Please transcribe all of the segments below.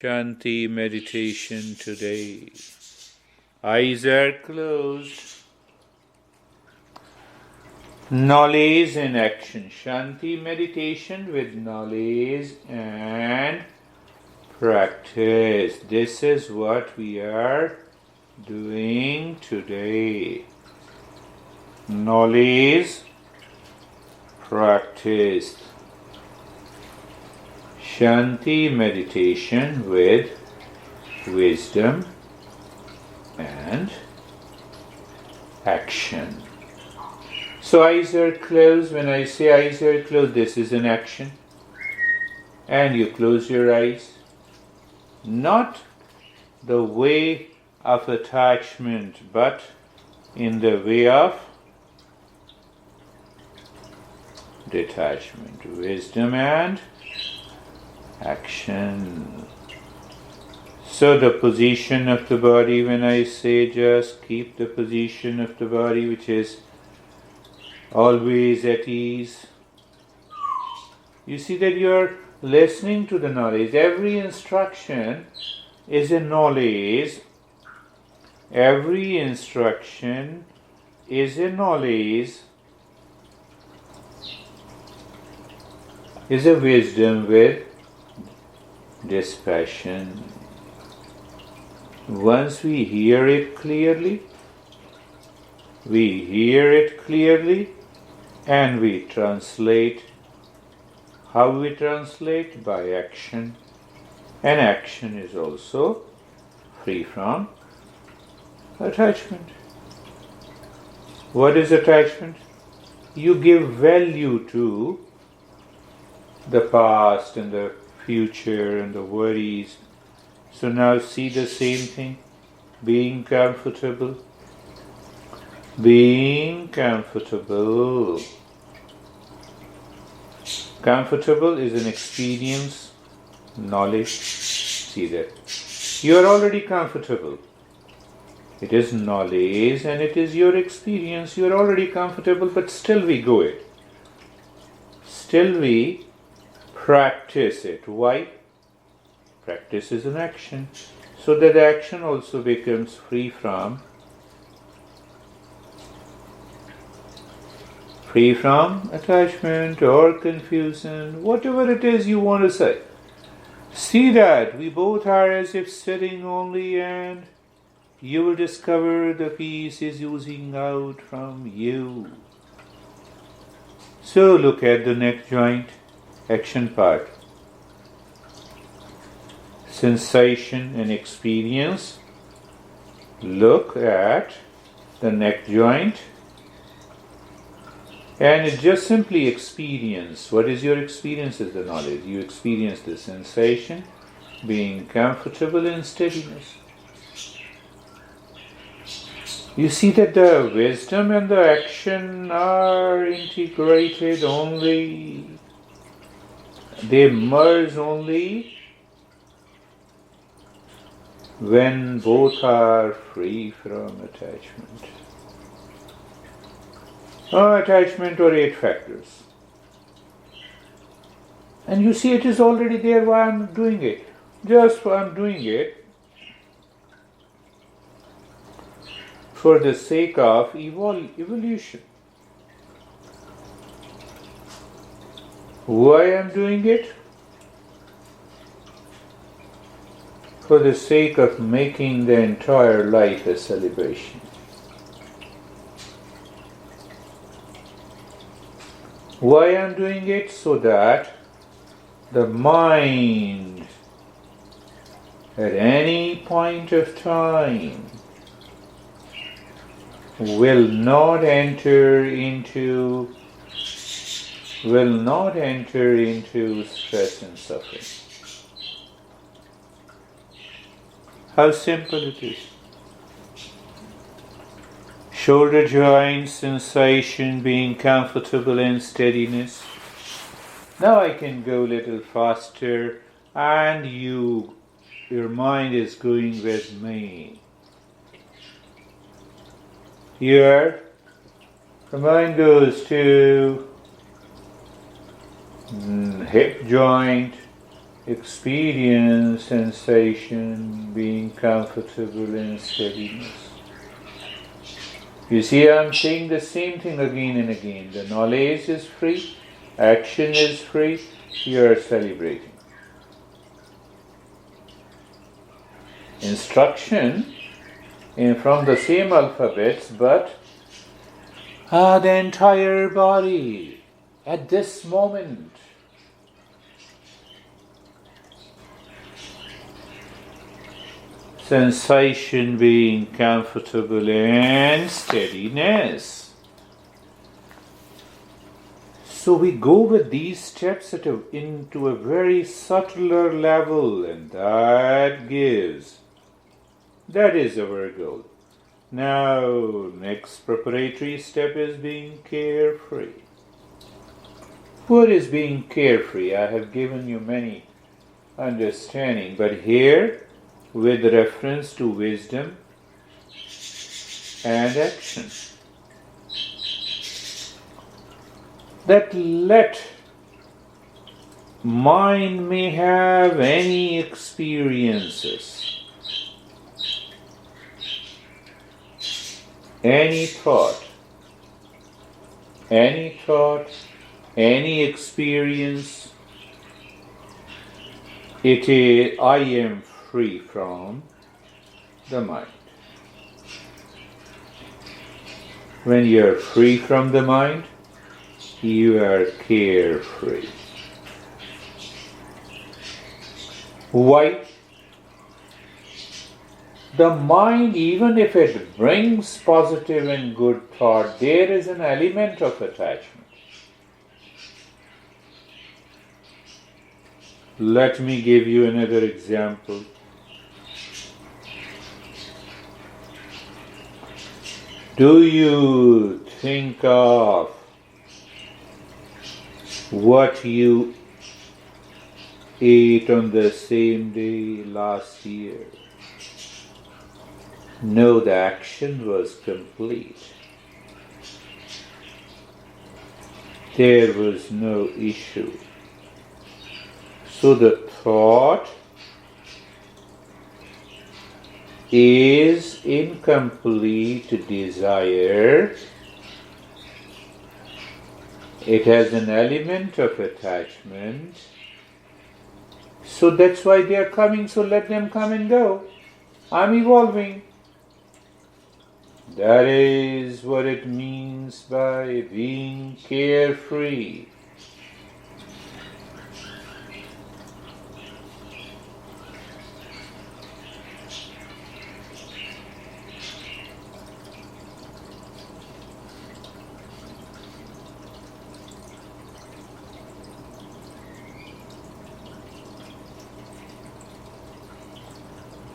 Shanti meditation today. Eyes are closed. Knowledge and action. Shanti meditation with knowledge and practice. This is what we are doing today. Knowledge, practice. Shanti meditation with wisdom and action. So eyes are closed. When I say eyes are closed, this is an action. And you close your eyes. Not the way of attachment, but in the way of detachment. Wisdom and action. So the position of the body, when I say just keep the position of the body which is always at ease. You see that you are listening to the knowledge. Every instruction is a knowledge. Every instruction is a knowledge, is a wisdom with dispassion. Once we hear it clearly, and we translate. How we translate? By action. And action is also free from attachment. What is attachment? You give value to the past and the future and the worries. So now see the same thing. Being comfortable. Being comfortable. Comfortable is an experience, knowledge. See that. You are already comfortable. It is knowledge and it is your experience. You are already comfortable, but still we go it. Still we practice it. Why? Practice is an action. So that action also becomes free from attachment or confusion, whatever it is you want to say. See that we both are as if sitting only, and you will discover the peace is oozing out from you. So look at the neck joint, action part. Sensation and experience. Look at the neck joint. And it's just simply experience. What is your experience? Is the knowledge. You experience the sensation, being comfortable in steadiness. You see that the wisdom and the action are integrated only. They merge only when both are free from attachment. Attachment or 8 factors. And you see it is already there. Why I'm doing it? Just I'm doing it for the sake of evolution. Why I'm doing it? For the sake of making the entire life a celebration. Why I'm doing it? So that the mind at any point of time will not enter into stress and suffering. How simple it is. Shoulder joint sensation, being comfortable in steadiness. Now I can go a little faster, and your mind is going with me. Here, the mind goes to hip joint, experience sensation, being comfortable in steadiness. You see, I'm saying the same thing again and again. The knowledge is free, action is free, you are celebrating. Instruction from the same alphabets, but the entire body at this moment. Sensation, being comfortable and steadiness. So we go with these steps into a very subtler level, and that is our goal. Now, next preparatory step is being carefree. What is being carefree? I have given you many understanding, but here, with reference to wisdom and action, that let mind may have any experiences, any thought, any experience, it is, I am free from the mind. When you are free from the mind, you are carefree. Why? The mind, even if it brings positive and good thought, there is an element of attachment. Let me give you another example. Do you think of what you ate on the same day last year? No, the action was complete. There was no issue. So the thought is incomplete desire. It has an element of attachment. So that's why they are coming, so let them come and go. I'm evolving. That is what it means by being carefree.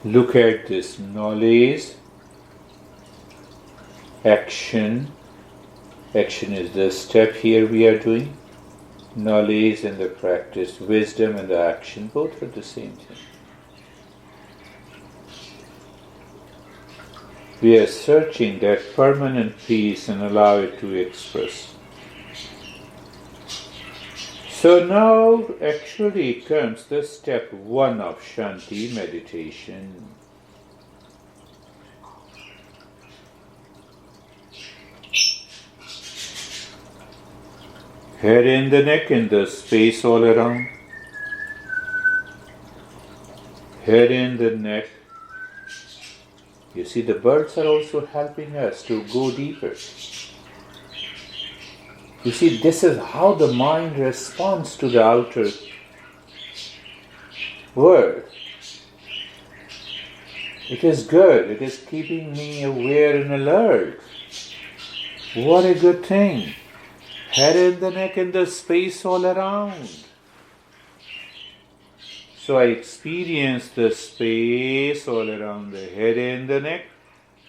Look at this knowledge, action. Action is the step here we are doing. Knowledge and the practice, wisdom and the action, both are the same thing. We are searching that permanent peace and allow it to express. So now actually comes the step 1 of Shanti meditation. Head in the neck and the space all around. Head in the neck. You see, the birds are also helping us to go deeper. You see, this is how the mind responds to the outer world. It is good. It is keeping me aware and alert. What a good thing. Head in the neck and the space all around. So I experience the space all around the head and the neck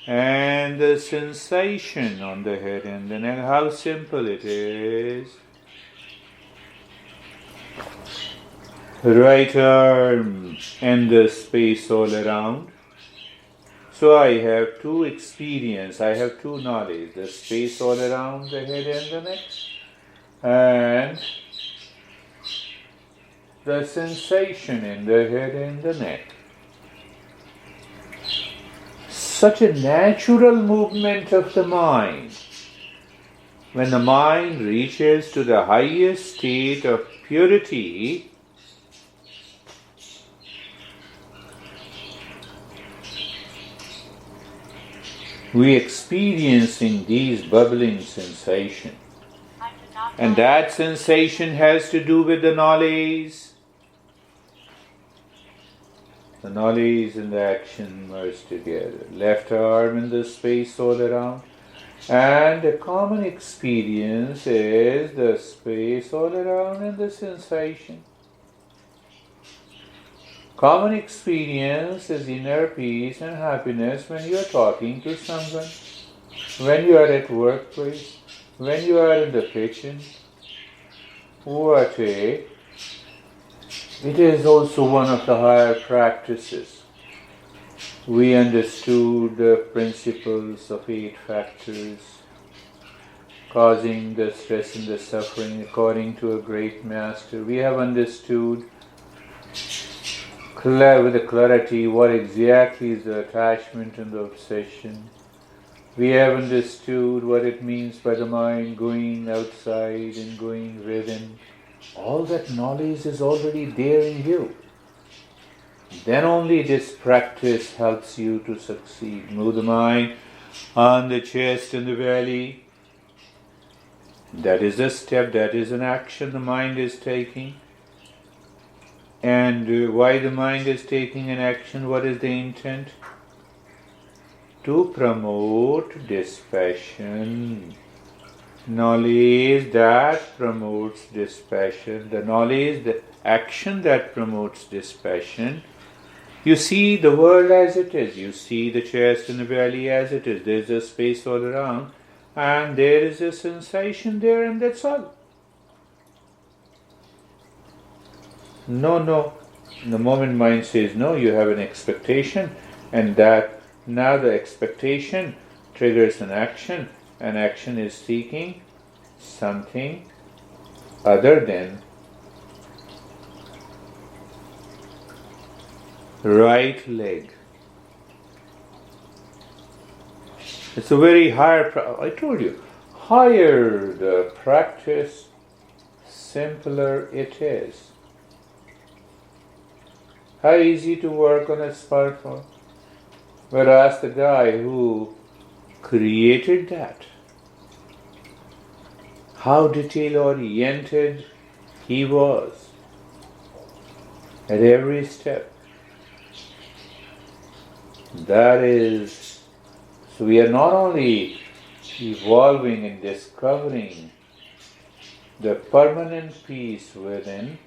and the sensation on the head and the neck. How simple it is. Right arm and the space all around. So I have two experience, I have two knowledge, the space all around the head and the neck, and the sensation in the head and the neck. Such a natural movement of the mind. When the mind reaches to the highest state of purity, we experiencing these bubbling sensations. And that sensation has to do with the knowledge. The knowledge and the action merge together. Left arm in the space all around. And the common experience is the space all around and the sensation. Common experience is inner peace and happiness when you are talking to someone, when you are at workplace, when you are in the kitchen. It is also one of the higher practices. We understood the principles of 8 factors causing the stress and the suffering according to a great master. We have understood with the clarity what exactly is the attachment and the obsession. We have understood what it means by the mind going outside and going within. All that knowledge is already there in you. Then only this practice helps you to succeed. Move the mind on the chest and the belly. That is a step, that is an action the mind is taking. And why the mind is taking an action? What is the intent? To promote dispassion. Knowledge that promotes dispassion. The knowledge, the action that promotes dispassion. You see the world as it is. You see the chest and the belly as it is. There is a space all around. And there is a sensation there, and that's all. No. The moment mind says no, you have an expectation, and that now the expectation triggers an action. An action is seeking something other than right leg. It's a very higher, I told you, higher the practice, simpler it is. How easy to work on a smartphone. But ask the guy who created that, how detail-oriented he was at every step. That is, so we are not only evolving and discovering the permanent peace within,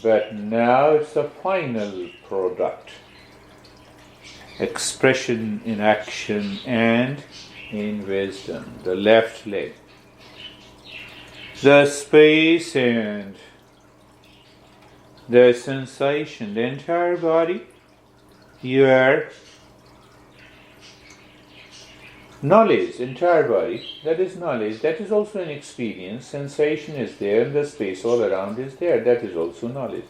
but now it's a final product. Expression in action and in wisdom. The left leg. The space and the sensation, the entire body, your knowledge, entire body, that is knowledge, that is also an experience. Sensation is there and the space all around is there, that is also knowledge.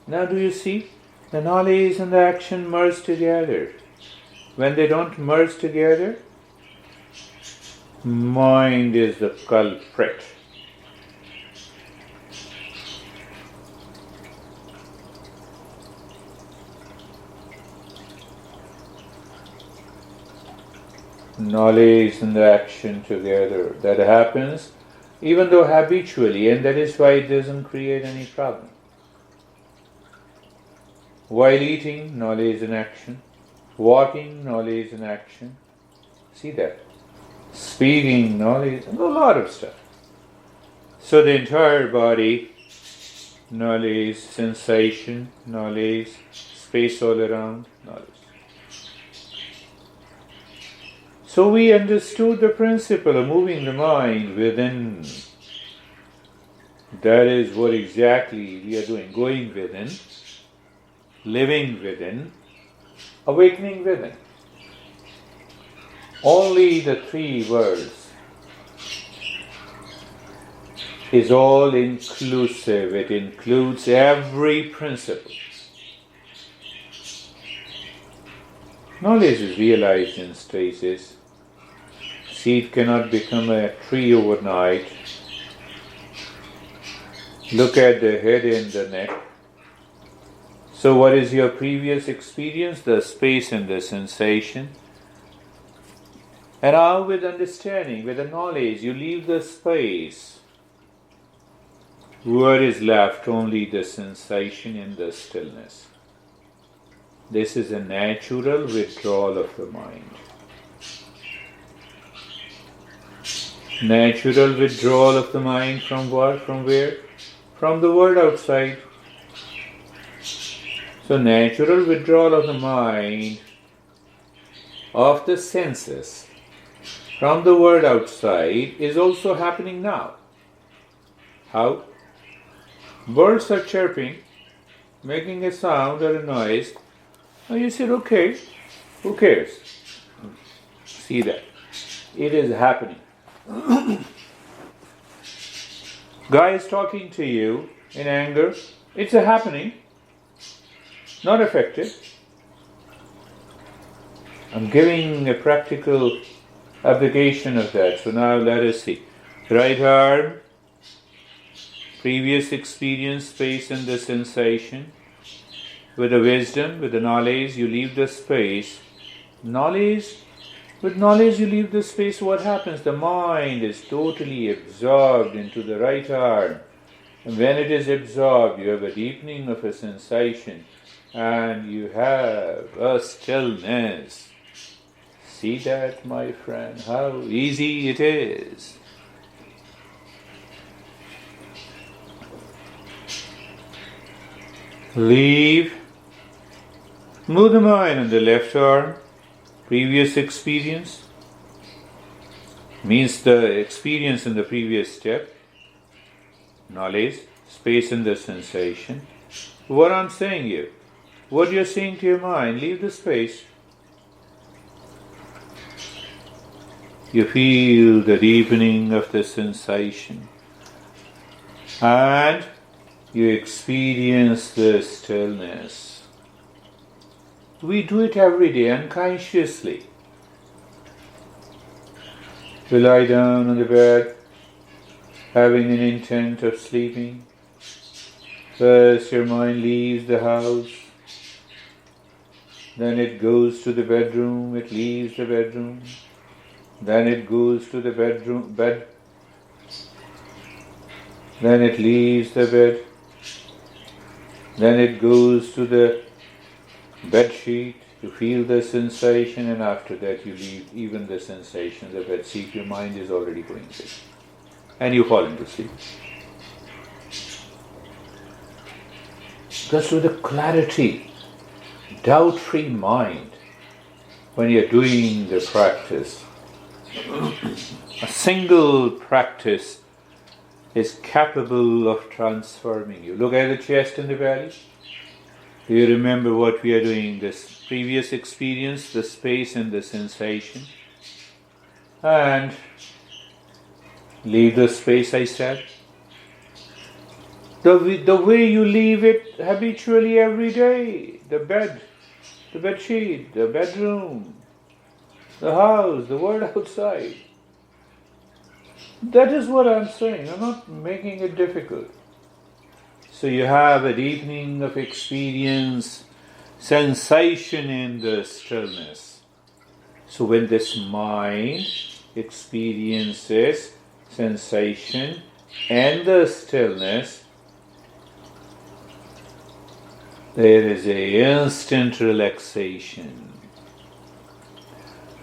Now do you see? The knowledge and the action merge together. When they don't merge together, mind is the culprit. Knowledge and the action together. That happens even though habitually, and that is why it doesn't create any problem. While eating, knowledge and action. Walking, knowledge and action. See that? Speaking, knowledge, and a lot of stuff. So the entire body, knowledge, sensation, knowledge, space all around, knowledge. So we understood the principle of moving the mind within. That is what exactly we are doing. Going within, living within, awakening within. Only the 3 words. is all inclusive. It includes every principle. Knowledge is realized in stages. Seed cannot become a tree overnight. Look at the head and the neck. So what is your previous experience? The space and the sensation. And now with understanding, with the knowledge, you leave the space. What is left? Only the sensation and the stillness. This is a natural withdrawal of the mind. Natural withdrawal of the mind from what? From where? From the world outside. So natural withdrawal of the mind, of the senses, from the world outside is also happening now. How? Birds are chirping, making a sound or a noise. Now you said, okay, who cares? See that. It is happening. Guy is talking to you in anger. It's a happening. Not affected. I'm giving a practical application of that. So now let us see. Right arm, previous experience, space and the sensation. With the wisdom, with the knowledge, you leave the space. With knowledge you leave the space. What happens? The mind is totally absorbed into the right arm. And when it is absorbed, you have a deepening of a sensation. And you have a stillness. See that, my friend, how easy it is. Leave. Move the mind on the left arm. Previous experience means the experience in the previous step. Knowledge, space and the sensation. What I'm saying here, what you're saying to your mind, leave the space. You feel the deepening of the sensation and you experience the stillness. We do it every day unconsciously. We lie down on the bed, having an intent of sleeping. First your mind leaves the house, then it goes to the bedroom, it leaves the bedroom, then it goes to the bed, then it leaves the bed, then it goes to the bed sheet, you feel the sensation, and after that you leave even the sensation, the bed sheet, your mind is already going there. And you fall into sleep. Because with the clarity, doubt-free mind, when you're doing the practice, a single practice is capable of transforming you. Look at the chest and the belly. Do you remember what we are doing? This previous experience, the space and the sensation. And leave the space, I said. The way you leave it habitually every day. The bed sheet, the bedroom, the house, the world outside. That is what I'm saying. I'm not making it difficult. So you have a deepening of experience, sensation in the stillness. So when this mind experiences sensation and the stillness, there is an instant relaxation.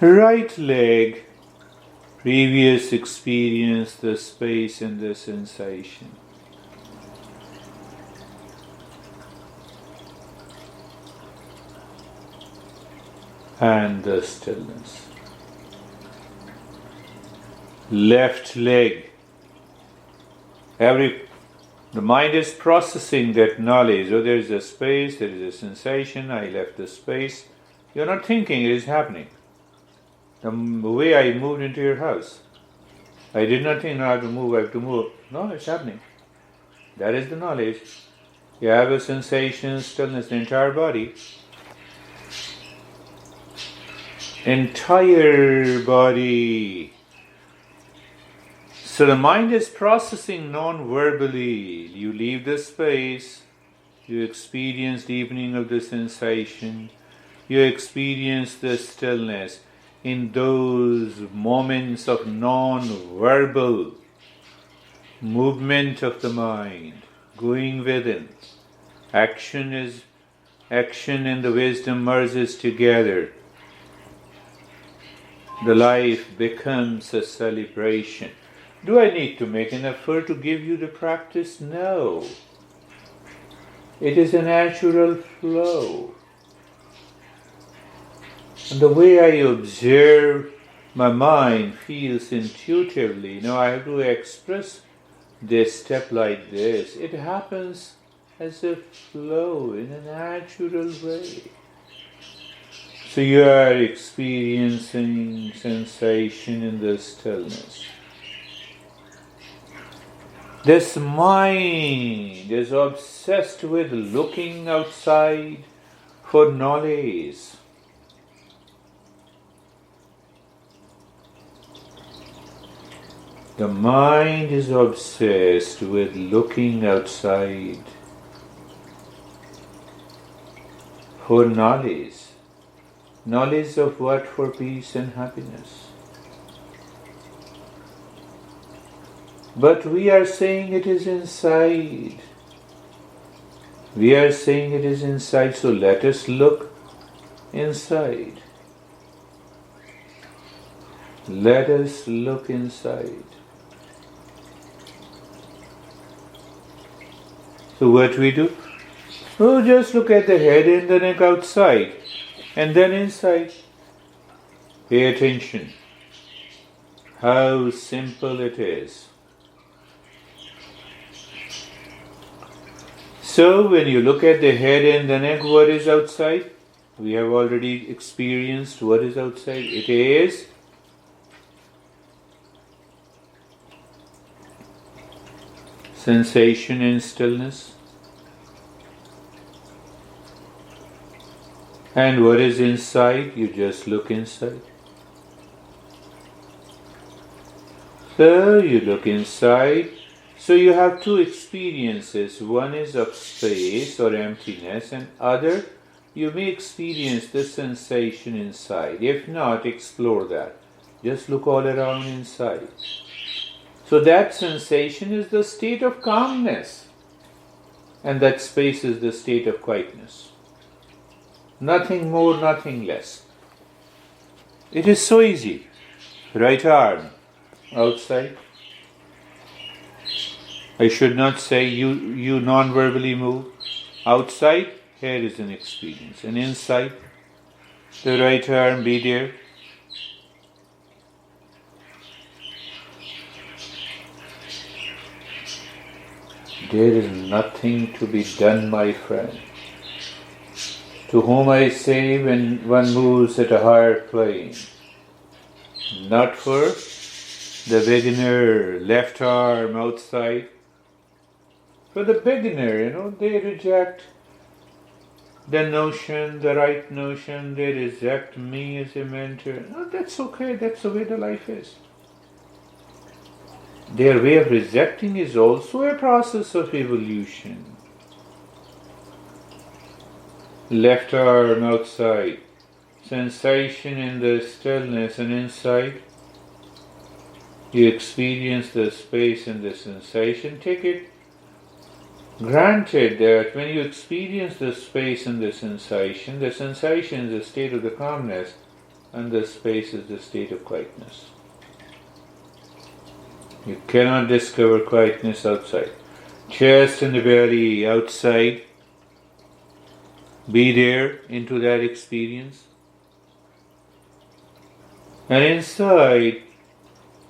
Right leg, previous experience, the space and the sensation. And the stillness. Left leg. The mind is processing that knowledge. Oh, there is a space, there is a sensation, I left the space. You're not thinking, it is happening. The way I moved into your house. I did not think, no, I have to move, I have to move. No, it's happening. That is the knowledge. You have a sensation, stillness, the entire body. Entire body. So the mind is processing non-verbally. You leave the space, you experience deepening of the sensation, you experience the stillness. In those moments of non-verbal movement of the mind, going within, action and the wisdom merges together. The life becomes a celebration. Do I need to make an effort to give you the practice? No. It is a natural flow. And the way I observe, my mind feels intuitively. Now I have to express this step like this. It happens as a flow in a natural way. So you are experiencing sensation in the stillness. This mind is obsessed with looking outside for knowledge. The mind is obsessed with looking outside for knowledge. Knowledge of what? For peace and happiness. But we are saying it is inside. We are saying it is inside, so let us look inside. Let us look inside. So what we do? Oh, just look at the head and the neck outside, and then inside. Pay attention. How simple it is. So when you look at the head and the neck, what is outside? We have already experienced what is outside. It is sensation and stillness. And what is inside? You just look inside. So you look inside. So you have two experiences. One is of space or emptiness, and other, you may experience the sensation inside. If not, explore that. Just look all around inside. So that sensation is the state of calmness, and that space is the state of quietness. Nothing more, nothing less. It is so easy. Right arm outside. I should not say you non-verbally move. Outside, here is an experience. And inside, the right arm, be there. There is nothing to be done, my friend. To whom I say when one moves at a higher plane, not for the beginner, left arm outside. For the beginner, they reject the notion, the right notion, they reject me as a mentor. No, that's okay, that's the way the life is. Their way of rejecting is also a process of evolution. Left arm outside, sensation in the stillness, and inside you experience the space and the sensation. Take it granted that when you experience the space and the sensation is the state of the calmness, and the space is the state of quietness. You cannot discover quietness outside. Chest and the belly outside. Be there into that experience. And inside,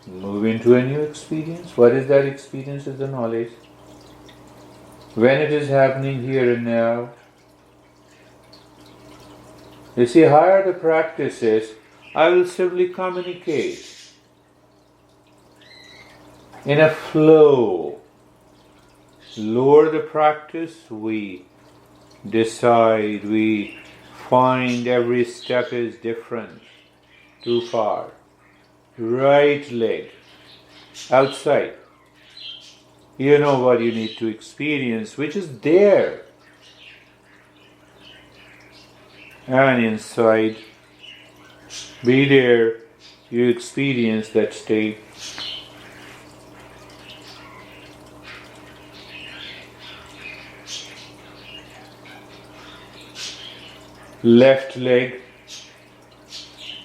move into a new experience. What is that experience? Is the knowledge. When it is happening here and now. You see, higher the practice is, I will simply communicate. in a flow. Lower the practice, we decide, we find every step is different, too far. Right leg, outside. You know what you need to experience, which is there. And inside, be there, you experience that state. Left leg,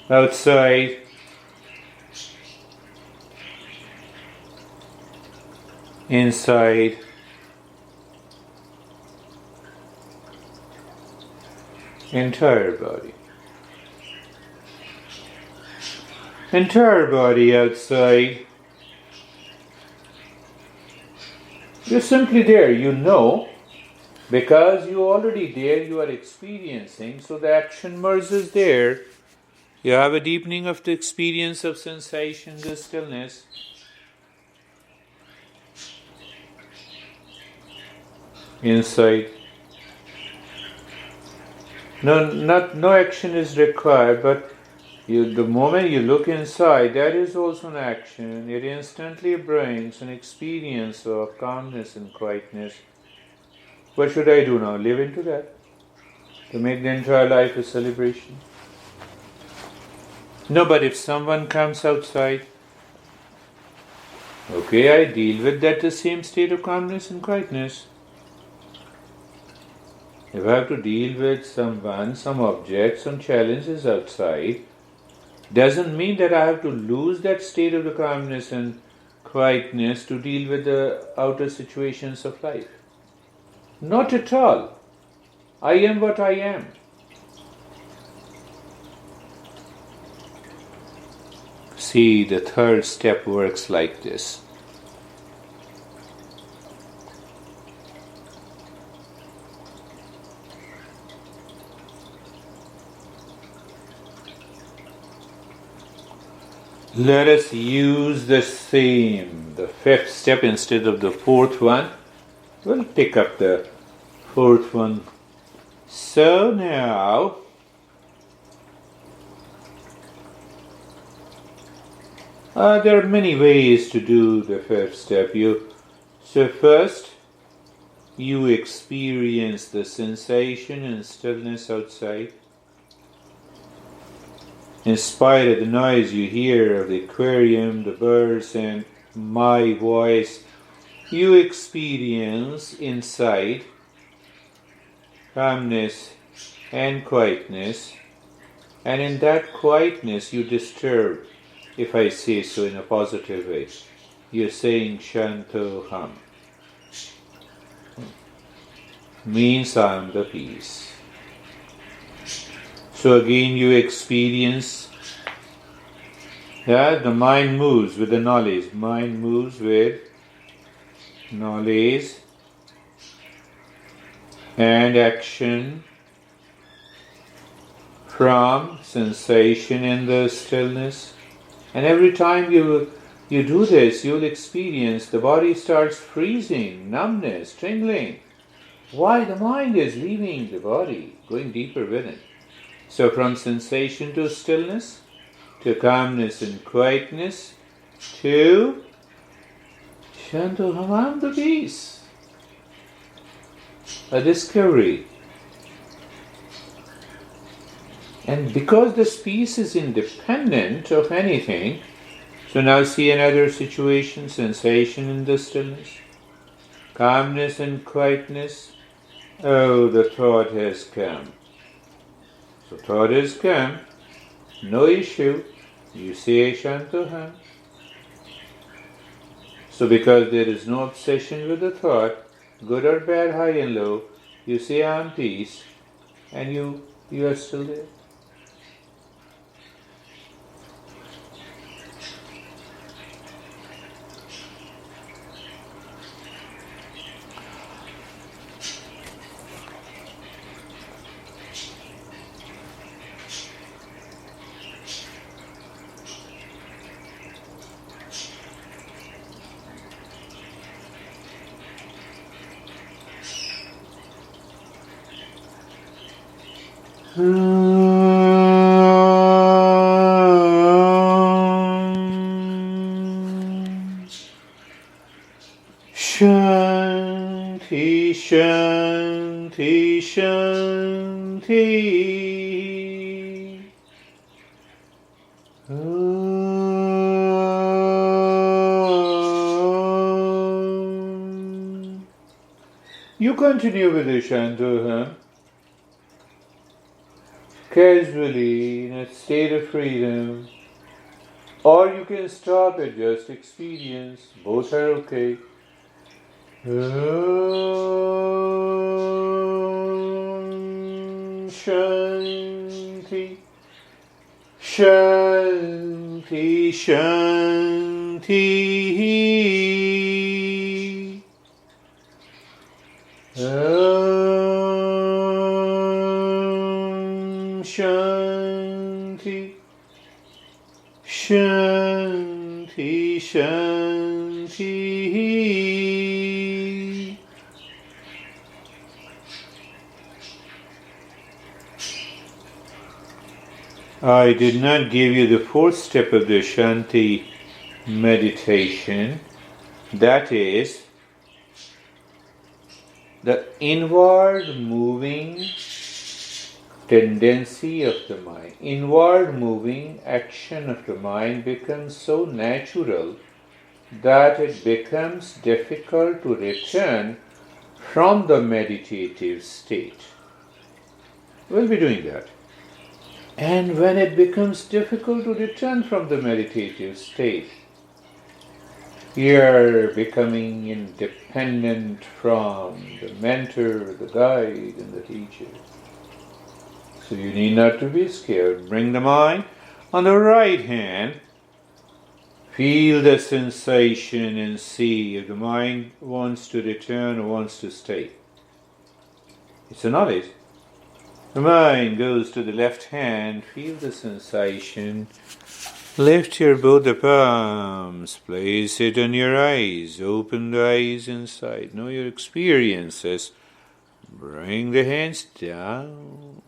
outside. Inside. Entire body. Entire body outside. You're simply there, you know, because you're already there, you are experiencing, so the action merges there. You have a deepening of the experience of sensation, the stillness. Inside. No action is required, but the moment you look inside, that is also an action. It instantly brings an experience of calmness and quietness. What should I do now? Live into that? To make the entire life a celebration? No, but if someone comes outside, okay, I deal with that the same state of calmness and quietness. If I have to deal with someone, some object, some challenges outside, doesn't mean that I have to lose that state of the calmness and quietness to deal with the outer situations of life. Not at all. I am what I am. See, the third step works like this. Let us use the same, the fifth step instead of the fourth one. We'll pick up the fourth one. So now, there are many ways to do the fifth step. So first, you experience the sensation and stillness outside. In spite of the noise you hear of the aquarium, the birds, and my voice, you experience inside calmness and quietness, and in that quietness you disturb, if I say so in a positive way. You're saying Shanto Ham. Means I am the peace. So again you experience that the mind moves with the knowledge. Mind moves with knowledge and action from sensation in the stillness. And every time you do this, you'll experience the body starts freezing, numbness, tingling. Why? The mind is leaving the body, going deeper within. So from sensation to stillness, to calmness and quietness, to Shanto Hamam, the peace. A discovery. And because this peace is independent of anything, so now see another situation, sensation in the stillness, calmness and quietness. Oh, the thought has come. So thought has come, no issue, you say Shantoham. So because there is no obsession with the thought, good or bad, high and low, you say I am peace, and you are still there. Shanti, Shanti, Shanti. You continue with the Shantoham casually in a state of freedom, or you can stop at just experience. Both are okay. Shanti, Shanti, Shanti. Shanti, Shanti, Shanti. I did not give you the fourth step of the Shanti meditation. That is the inward moving tendency of the mind. Inward moving action of the mind becomes so natural that it becomes difficult to return from the meditative state. We'll be doing that. And when it becomes difficult to return from the meditative state, you're becoming independent from the mentor, the guide, and the teacher. So you need not to be scared. Bring the mind on the right hand. Feel the sensation and see if the mind wants to return or wants to stay. It's a knowledge. The mind goes to the left hand. Feel the sensation. Lift your both the palms. Place it on your eyes. Open the eyes inside. Know your experiences. Bring the hands down.